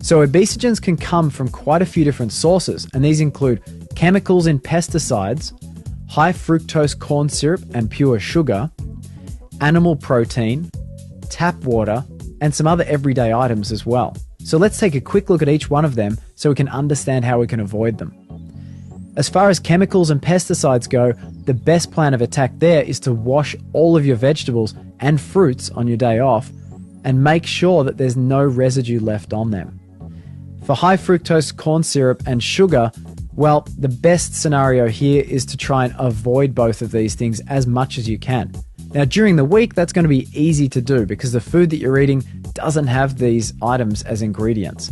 So obesogens can come from quite a few different sources, and these include chemicals in pesticides, high fructose corn syrup and pure sugar, animal protein, tap water, and some other everyday items as well. So let's take a quick look at each one of them so we can understand how we can avoid them. As far as chemicals and pesticides go, the best plan of attack there is to wash all of your vegetables and fruits on your day off and make sure that there's no residue left on them. For high fructose corn syrup and sugar, well, the best scenario here is to try and avoid both of these things as much as you can. Now, during the week, that's going to be easy to do because the food that you're eating doesn't have these items as ingredients.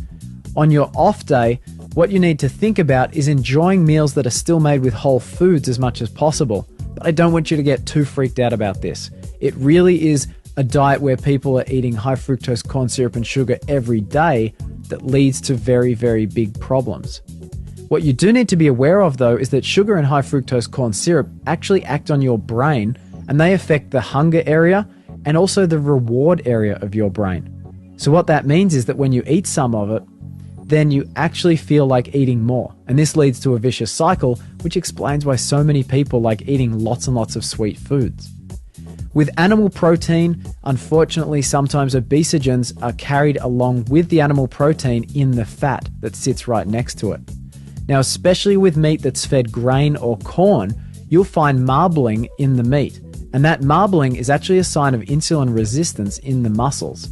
On your off day, what you need to think about is enjoying meals that are still made with whole foods as much as possible. But I don't want you to get too freaked out about this. It really is a diet where people are eating high fructose corn syrup and sugar every day that leads to very, very big problems. What you do need to be aware of, though, is that sugar and high fructose corn syrup actually act on your brain, and they affect the hunger area and also the reward area of your brain. So what that means is that when you eat some of it, then you actually feel like eating more. And this leads to a vicious cycle, which explains why so many people like eating lots and lots of sweet foods. With animal protein, unfortunately, sometimes obesogens are carried along with the animal protein in the fat that sits right next to it. Now, especially with meat that's fed grain or corn, you'll find marbling in the meat. And that marbling is actually a sign of insulin resistance in the muscles.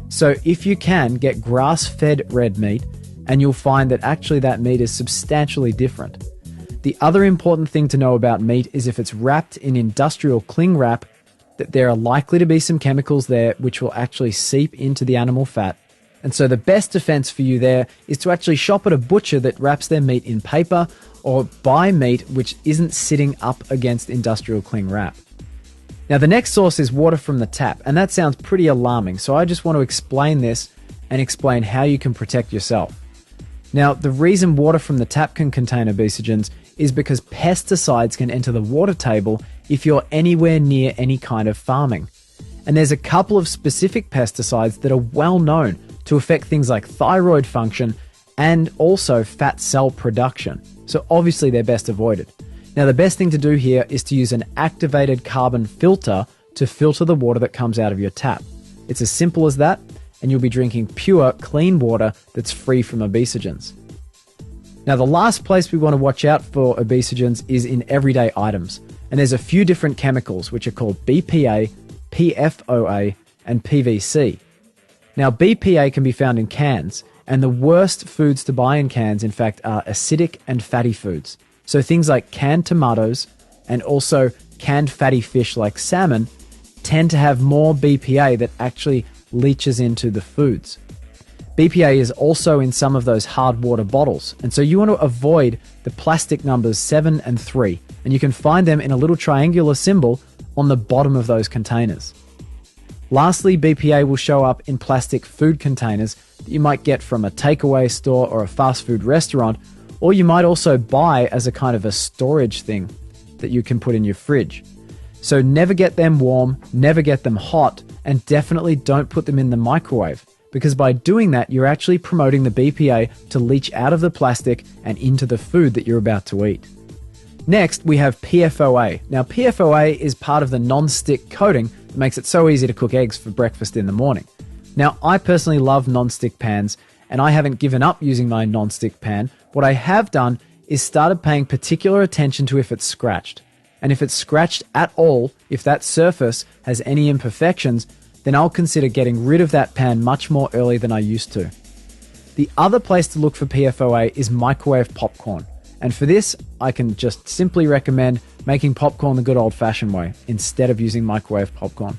So if you can, get grass-fed red meat, and you'll find that actually that meat is substantially different. The other important thing to know about meat is if it's wrapped in industrial cling wrap, that there are likely to be some chemicals there which will actually seep into the animal fat. And so the best defense for you there is to actually shop at a butcher that wraps their meat in paper, or buy meat which isn't sitting up against industrial cling wrap. Now, the next source is water from the tap, and that sounds pretty alarming, so I just want to explain this and explain how you can protect yourself. Now, the reason water from the tap can contain obesogens is because pesticides can enter the water table if you're anywhere near any kind of farming. And there's a couple of specific pesticides that are well known to affect things like thyroid function and also fat cell production. So obviously they're best avoided. Now, the best thing to do here is to use an activated carbon filter to filter the water that comes out of your tap. It's as simple as that, and you'll be drinking pure, clean water that's free from obesogens. Now, the last place we want to watch out for obesogens is in everyday items. And there's a few different chemicals which are called BPA, PFOA, and PVC. Now, BPA can be found in cans, and the worst foods to buy in cans, in fact, are acidic and fatty foods. So things like canned tomatoes and also canned fatty fish like salmon tend to have more BPA that actually leaches into the foods. BPA is also in some of those hard water bottles, and so you want to avoid the plastic numbers 7 and 3, and you can find them in a little triangular symbol on the bottom of those containers. Lastly, BPA will show up in plastic food containers that you might get from a takeaway store or a fast food restaurant, or you might also buy as a kind of a storage thing that you can put in your fridge. So never get them warm, never get them hot, and definitely don't put them in the microwave, because by doing that, you're actually promoting the BPA to leach out of the plastic and into the food that you're about to eat. Next, we have PFOA. Now, PFOA is part of the non-stick coating that makes it so easy to cook eggs for breakfast in the morning. Now, I personally love non-stick pans, and I haven't given up using my non-stick pan. What I have done is started paying particular attention to if it's scratched. And if it's scratched at all, if that surface has any imperfections, then I'll consider getting rid of that pan much more early than I used to. The other place to look for PFOA is microwave popcorn. And for this, I can just simply recommend making popcorn the good old-fashioned way instead of using microwave popcorn.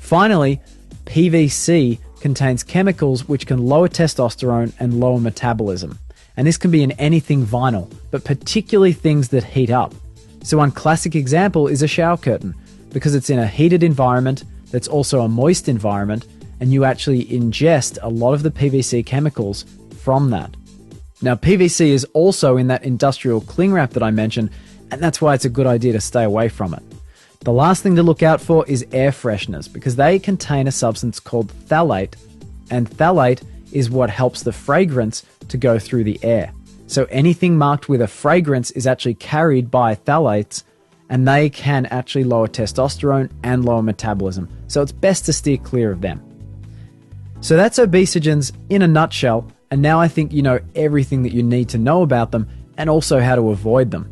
Finally, PVC contains chemicals which can lower testosterone and lower metabolism. And this can be in anything vinyl, but particularly things that heat up. So one classic example is a shower curtain, because it's in a heated environment that's also a moist environment, and you actually ingest a lot of the PVC chemicals from that. Now, PVC is also in that industrial cling wrap that I mentioned, and that's why it's a good idea to stay away from it. The last thing to look out for is air fresheners, because they contain a substance called phthalate, and phthalate is what helps the fragrance to go through the air. So anything marked with a fragrance is actually carried by phthalates, and they can actually lower testosterone and lower metabolism. So it's best to steer clear of them. So that's Obesogens in a nutshell, and now I think you know everything that you need to know about them and also how to avoid them.